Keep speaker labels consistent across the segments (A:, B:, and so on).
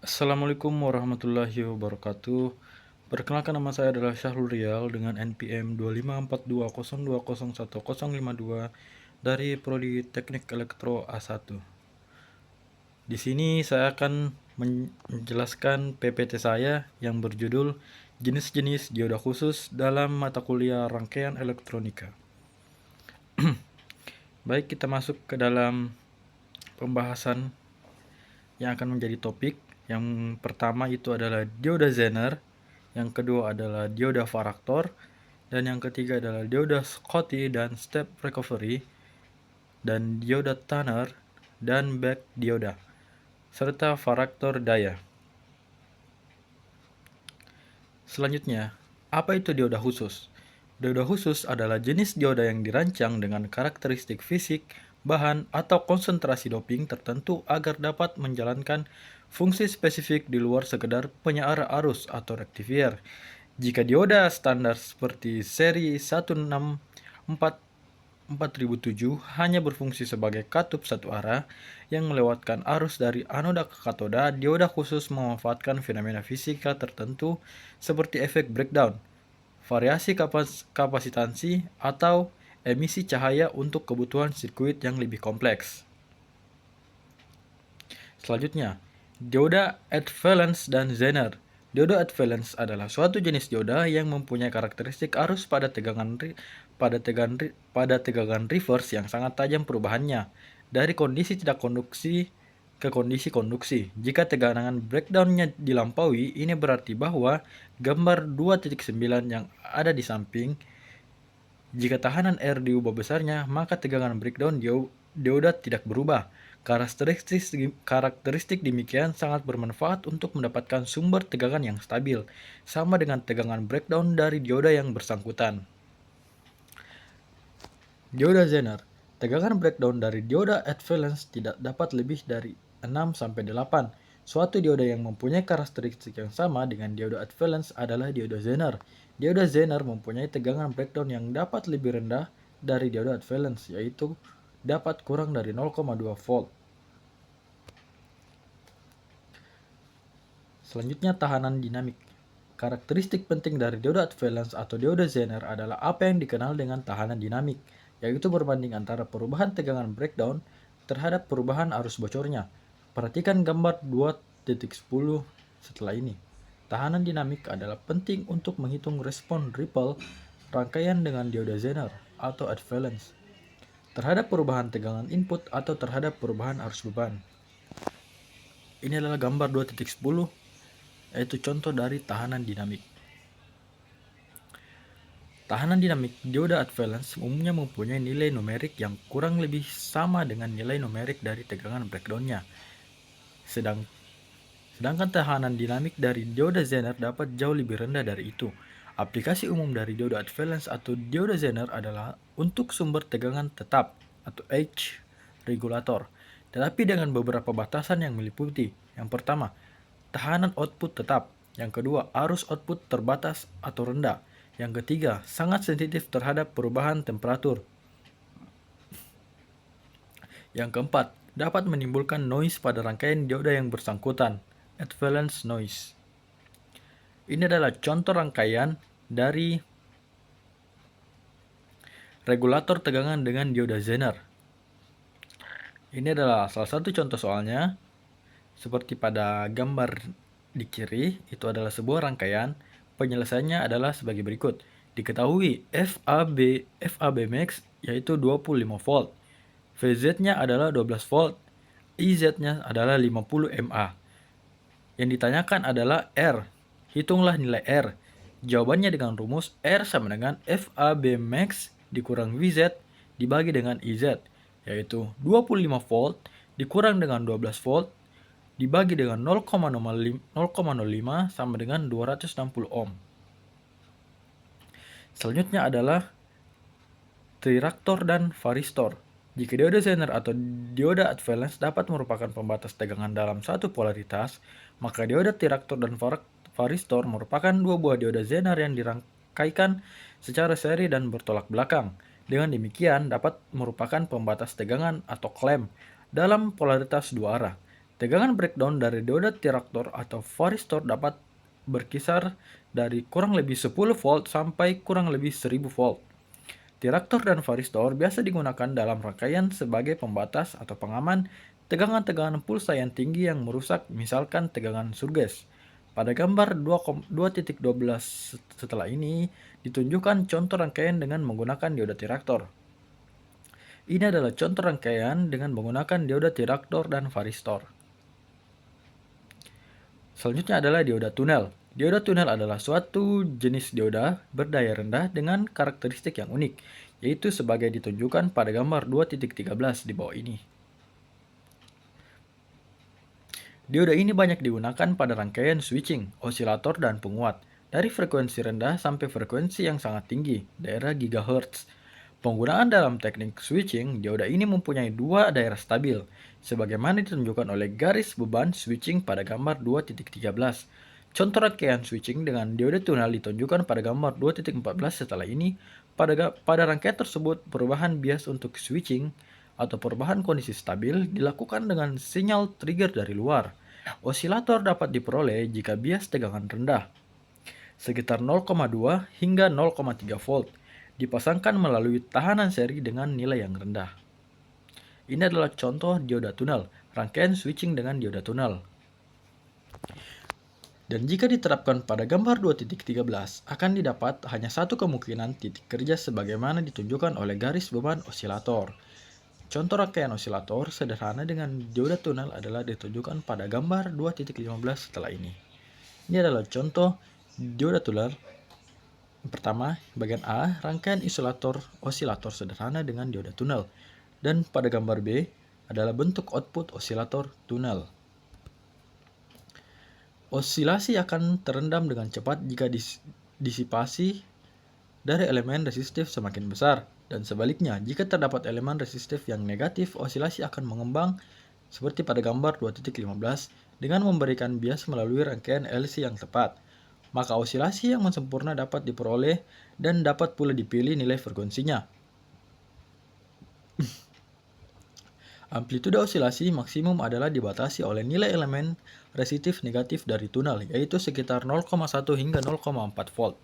A: Assalamualaikum warahmatullahi wabarakatuh. Perkenalkan, nama saya adalah Syahrul Rial dengan NPM 254202011052 dari Prodi Teknik Elektro A1. Di sini saya akan menjelaskan PPT saya yang berjudul jenis-jenis dioda khusus dalam mata kuliah rangkaian elektronika. Baik, kita masuk ke dalam pembahasan yang akan menjadi topik. Yang pertama itu adalah dioda Zener, yang kedua adalah dioda varaktor, dan yang ketiga adalah dioda Schottky dan step recovery, dan dioda Tanner dan back dioda, serta varaktor daya. Selanjutnya, apa itu dioda khusus? Dioda khusus adalah jenis dioda yang dirancang dengan karakteristik fisik, bahan, atau konsentrasi doping tertentu agar dapat menjalankan fungsi spesifik di luar sekedar penyaar arus atau rektifier. Jika dioda standar seperti seri 1644007 hanya berfungsi sebagai katup satu arah yang melewatkan arus dari anoda ke katoda, dioda khusus memanfaatkan fenomena fisika tertentu seperti efek breakdown, variasi kapasitansi, atau emisi cahaya untuk kebutuhan sirkuit yang lebih kompleks. Selanjutnya, dioda edge valence dan Zener. Dioda edge valence adalah suatu jenis dioda yang mempunyai karakteristik arus pada tegangan reverse yang sangat tajam perubahannya dari kondisi tidak konduksi ke kondisi konduksi. Jika tegangan breakdown-nya dilampaui, ini berarti bahwa gambar 2.9 yang ada di samping, jika tahanan R diubah besarnya, maka tegangan breakdown dioda tidak berubah. Karakteristik demikian sangat bermanfaat untuk mendapatkan sumber tegangan yang stabil, sama dengan tegangan breakdown dari dioda yang bersangkutan. Dioda Zener. Tegangan breakdown dari dioda edge valence tidak dapat lebih dari 6-8. Suatu dioda yang mempunyai karakteristik yang sama dengan dioda edge valence adalah dioda Zener. Dioda Zener mempunyai tegangan breakdown yang dapat lebih rendah dari dioda edge valence, yaitu dapat kurang dari 0,2 volt. Selanjutnya, tahanan dinamik. Karakteristik penting dari dioda edge valence atau dioda Zener adalah apa yang dikenal dengan tahanan dinamik, yaitu berbanding antara perubahan tegangan breakdown terhadap perubahan arus bocornya. Perhatikan gambar 2.10 setelah ini. Tahanan dinamik adalah penting untuk menghitung respon ripple rangkaian dengan dioda Zener atau edge valence terhadap perubahan tegangan input atau terhadap perubahan arus beban. Ini adalah gambar 2.10, yaitu contoh dari tahanan dinamik. Tahanan dinamik dioda edge valence umumnya mempunyai nilai numerik yang kurang lebih sama dengan nilai numerik dari tegangan breakdown-nya. Sedangkan tahanan dinamik dari dioda Zener dapat jauh lebih rendah dari itu. Aplikasi umum dari dioda edge valence atau dioda Zener adalah untuk sumber tegangan tetap atau edge regulator, tetapi dengan beberapa batasan yang meliputi. Yang pertama, tahanan output tetap. Yang kedua, arus output terbatas atau rendah. Yang ketiga, sangat sensitif terhadap perubahan temperatur. Yang keempat, dapat menimbulkan noise pada rangkaian dioda yang bersangkutan, edge valence noise. Ini adalah contoh rangkaian dari regulator tegangan dengan dioda Zener. Ini adalah salah satu contoh soalnya. Seperti pada gambar di kiri, itu adalah sebuah rangkaian. Penyelesaiannya adalah sebagai berikut. Diketahui FAB max yaitu 25 volt. VZ-nya adalah 12 volt. IZ-nya adalah 50 mA. Yang ditanyakan adalah R. Hitunglah nilai R. Jawabannya dengan rumus R sama dengan FAB max dikurang VZ dibagi dengan IZ, yaitu 25 volt dikurang dengan 12 volt dibagi dengan 0,05 sama dengan 260 ohm. Selanjutnya adalah triraktor dan varistor. Jika dioda Zener atau dioda edge valence dapat merupakan pembatas tegangan dalam satu polaritas, maka dioda triraktor dan varistor merupakan dua buah dioda Zener yang dirangkaikan secara seri dan bertolak belakang. Dengan demikian dapat merupakan pembatas tegangan atau klem dalam polaritas dua arah. Tegangan breakdown dari dioda tiraktor atau varistor dapat berkisar dari kurang lebih 10 volt sampai kurang lebih 1000 volt. Tiraktor dan varistor biasa digunakan dalam rangkaian sebagai pembatas atau pengaman tegangan-tegangan pulsa yang tinggi yang merusak, misalkan tegangan surges. Pada gambar 2.12 setelah ini ditunjukkan contoh rangkaian dengan menggunakan dioda tiraktor. Ini adalah contoh rangkaian dengan menggunakan dioda tiraktor dan varistor. Selanjutnya adalah dioda tunel. Dioda tunel adalah suatu jenis dioda berdaya rendah dengan karakteristik yang unik, yaitu sebagai ditunjukkan pada gambar 2.13 di bawah ini. Dioda ini banyak digunakan pada rangkaian switching, osilator, dan penguat, dari frekuensi rendah sampai frekuensi yang sangat tinggi, daerah gigahertz. Penggunaan dalam teknik switching, dioda ini mempunyai dua daerah stabil, sebagaimana ditunjukkan oleh garis beban switching pada gambar 2.13. Contoh rangkaian switching dengan dioda tunel ditunjukkan pada gambar 2.14 setelah ini. Pada rangkaian tersebut, perubahan bias untuk switching atau perubahan kondisi stabil dilakukan dengan sinyal trigger dari luar. Osilator dapat diperoleh jika bias tegangan rendah, sekitar 0,2 hingga 0,3 volt, dipasangkan melalui tahanan seri dengan nilai yang rendah. Ini adalah contoh dioda tunel, rangkaian switching dengan dioda tunel. Dan jika diterapkan pada gambar 2.13, akan didapat hanya satu kemungkinan titik kerja sebagaimana ditunjukkan oleh garis beban osilator. Contoh rangkaian osilator sederhana dengan dioda tunel adalah ditunjukkan pada gambar 2.15 setelah ini. Ini adalah contoh dioda tunel. Pertama, bagian A, rangkaian osilator sederhana dengan dioda tunel. Dan pada gambar B adalah bentuk output osilator tunel. Osilasi akan terendam dengan cepat jika disipasi dari elemen resistif semakin besar, dan sebaliknya, jika terdapat elemen resistif yang negatif, osilasi akan mengembang seperti pada gambar 2.15 dengan memberikan bias melalui rangkaian LC yang tepat. Maka osilasi yang sempurna dapat diperoleh dan dapat pula dipilih nilai frekuensinya. Amplitude osilasi maksimum adalah dibatasi oleh nilai elemen resistif negatif dari tunel, yaitu sekitar 0,1 hingga 0,4 volt.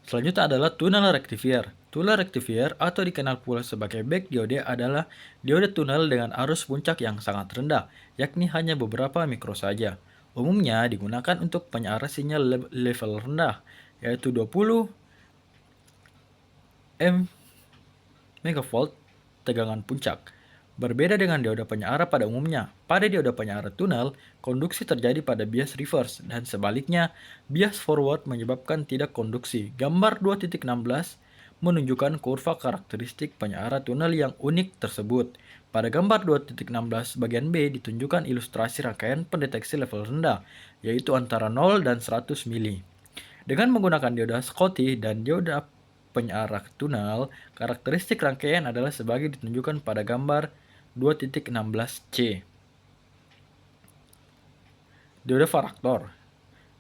A: Selanjutnya adalah tunnel rectifier. Tunnel rectifier atau dikenal pula sebagai back diode adalah diode tunnel dengan arus puncak yang sangat rendah, yakni hanya beberapa mikro saja. Umumnya digunakan untuk penyiaran sinyal level rendah, yaitu 20 MV tegangan puncak. Berbeda dengan dioda penyiar pada umumnya, pada dioda penyiar tunnel, konduksi terjadi pada bias reverse, dan sebaliknya, bias forward menyebabkan tidak konduksi. Gambar 2.16 menunjukkan kurva karakteristik penyiar tunnel yang unik tersebut. Pada gambar 2.16 bagian B ditunjukkan ilustrasi rangkaian pendeteksi level rendah, yaitu antara 0 dan 100 mili. Dengan menggunakan dioda Schottky dan dioda penyiar tunnel, karakteristik rangkaian adalah sebagai ditunjukkan pada gambar 2.16c. Dioda varaktor.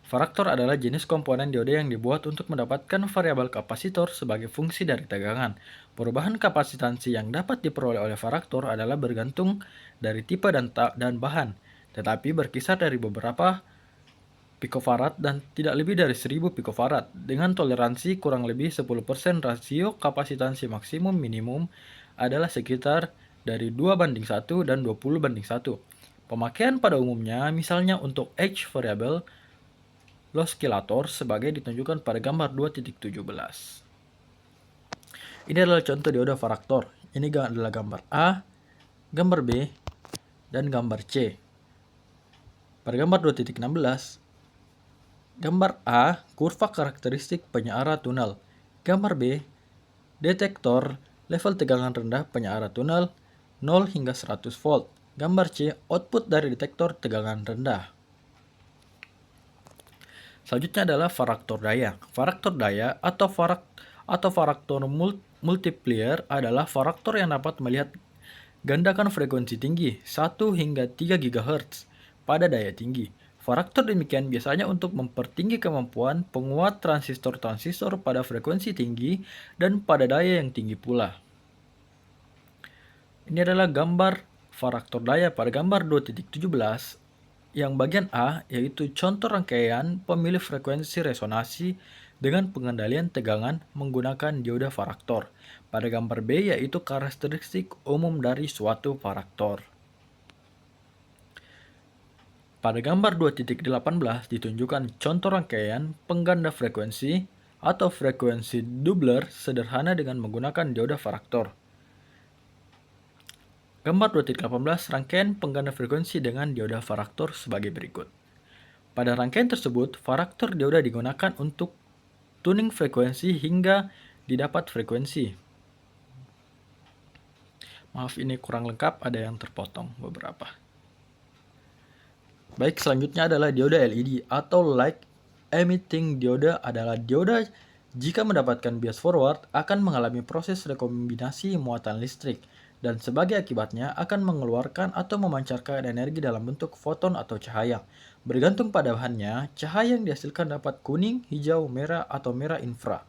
A: Varaktor adalah jenis komponen dioda yang dibuat untuk mendapatkan variabel kapasitor sebagai fungsi dari tegangan. Perubahan kapasitansi yang dapat diperoleh oleh varaktor adalah bergantung dari tipe dan bahan, tetapi berkisar dari beberapa picofarad dan tidak lebih dari 1000 picofarad. Dengan toleransi kurang lebih 10%, rasio kapasitansi maksimum minimum adalah sekitar dari 2:1 dan 20:1. Pemakaian pada umumnya misalnya untuk H variable oscillator sebagai ditunjukkan pada gambar 2.17. Ini adalah contoh dioda varaktor. Ini adalah gambar A, gambar B, dan gambar C. Pada gambar 2.16, gambar A, kurva karakteristik penyiar tunnel. Gambar B, detektor level tegangan rendah penyiar tunnel 0 hingga 100 volt. Gambar C, output dari detektor tegangan rendah. Selanjutnya adalah varaktor daya. Varaktor daya atau varaktor multiplier adalah varaktor yang dapat melihat gandakan frekuensi tinggi 1 hingga 3 GHz pada daya tinggi. Varaktor demikian biasanya untuk mempertinggi kemampuan penguat transistor-transistor pada frekuensi tinggi dan pada daya yang tinggi pula. Ini adalah gambar Faktor daya pada gambar 2.17 yang bagian A yaitu contoh rangkaian pemilih frekuensi resonansi dengan pengendalian tegangan menggunakan dioda varaktor. Pada gambar B yaitu karakteristik umum dari suatu varaktor. Pada gambar 2.18 ditunjukkan contoh rangkaian pengganda frekuensi atau frekuensi doubler sederhana dengan menggunakan dioda varaktor. Gambar 2.18 rangkaian pengganda frekuensi dengan dioda varaktor sebagai berikut. Pada rangkaian tersebut, varaktor dioda digunakan untuk tuning frekuensi hingga didapat frekuensi. Maaf ini kurang lengkap, ada yang terpotong beberapa. Baik, selanjutnya adalah dioda LED atau light emitting dioda adalah dioda jika mendapatkan bias forward akan mengalami proses rekombinasi muatan listrik dan sebagai akibatnya akan mengeluarkan atau memancarkan energi dalam bentuk foton atau cahaya. Bergantung pada bahannya, cahaya yang dihasilkan dapat kuning, hijau, merah, atau merah infra.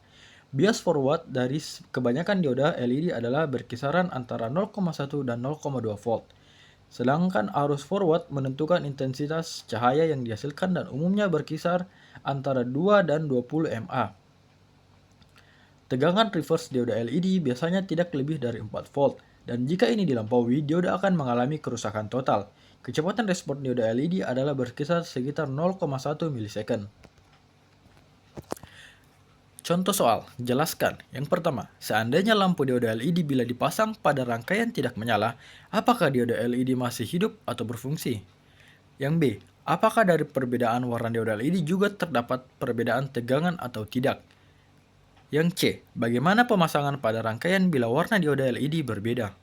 A: Bias forward dari kebanyakan dioda LED adalah berkisaran antara 0,1 dan 0,2 volt. Sedangkan arus forward menentukan intensitas cahaya yang dihasilkan dan umumnya berkisar antara 2 dan 20 mA. Tegangan reverse dioda LED biasanya tidak lebih dari 4 volt, dan jika ini dilampaui, dioda akan mengalami kerusakan total. Kecepatan respon dioda LED adalah berkisar sekitar 0,1 milisecond. Contoh soal, jelaskan. Yang pertama, seandainya lampu dioda LED bila dipasang pada rangkaian tidak menyala, apakah dioda LED masih hidup atau berfungsi? Yang B, apakah dari perbedaan warna dioda LED juga terdapat perbedaan tegangan atau tidak? Yang C, bagaimana pemasangan pada rangkaian bila warna dioda LED berbeda?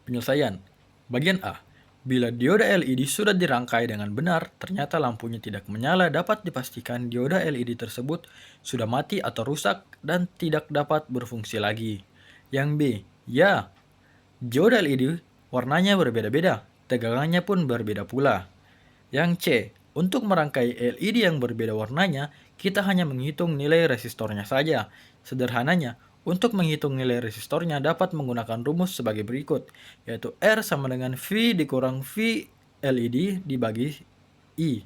A: Penyelesaian. Bagian A. Bila dioda LED sudah dirangkai dengan benar, ternyata lampunya tidak menyala, dapat dipastikan dioda LED tersebut sudah mati atau rusak dan tidak dapat berfungsi lagi. Yang B. Ya, dioda LED warnanya berbeda-beda, tegangannya pun berbeda pula. Yang C. Untuk merangkai LED yang berbeda warnanya, kita hanya menghitung nilai resistornya saja. Sederhananya, untuk menghitung nilai resistornya dapat menggunakan rumus sebagai berikut, yaitu R sama dengan V dikurang V LED dibagi I,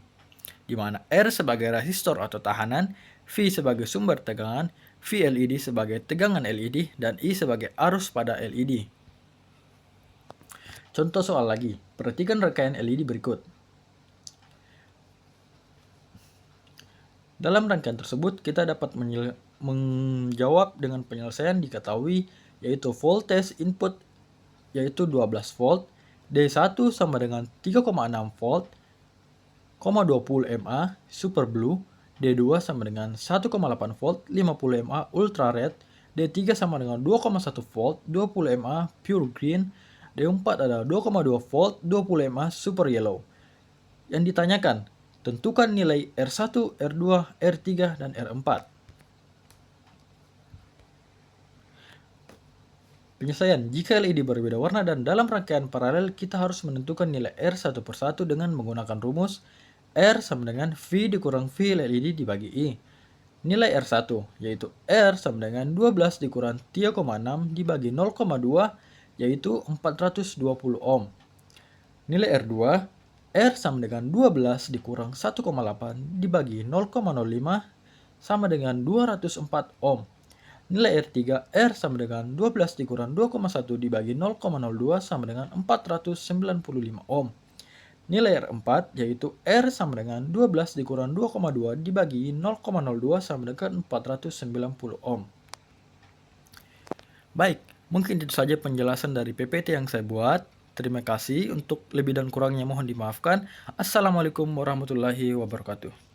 A: di mana R sebagai resistor atau tahanan, V sebagai sumber tegangan, V LED sebagai tegangan LED, dan I sebagai arus pada LED. Contoh soal lagi, perhatikan rangkaian LED berikut. Dalam rangkaian tersebut, kita dapat menjawab dengan penyelesaian diketahui, yaitu voltage input yaitu 12 volt, D1 sama dengan 3,6 volt, 20 mA super blue, D2 sama dengan 1,8 volt, 50 mA ultra red, D3 sama dengan 2,1 volt, 20 mA pure green, D4 adalah 2,2 volt, 20 mA super yellow. Yang ditanyakan, tentukan nilai R1, R2, R3, dan R4. Penyelesaian, jika LED berbeda warna dan dalam rangkaian paralel, kita harus menentukan nilai R satu per satu dengan menggunakan rumus R sama dengan V dikurang V LED dibagi I. Nilai R1 yaitu R sama dengan 12 dikurang 3,6 dibagi 0,2 yaitu 420 ohm. Nilai R2 R sama dengan 12 dikurang 1,8 dibagi 0,05 sama dengan 204 ohm. Nilai R3 R sama dengan 12 dikurang 2,1 dibagi 0,02 sama dengan 495 ohm. Nilai R4 yaitu R sama dengan 12 dikurang 2,2 dibagi 0,02 sama dengan 490 ohm. Baik, mungkin itu saja penjelasan dari PPT yang saya buat. Terima kasih, untuk lebih dan kurangnya mohon dimaafkan. Assalamualaikum warahmatullahi wabarakatuh.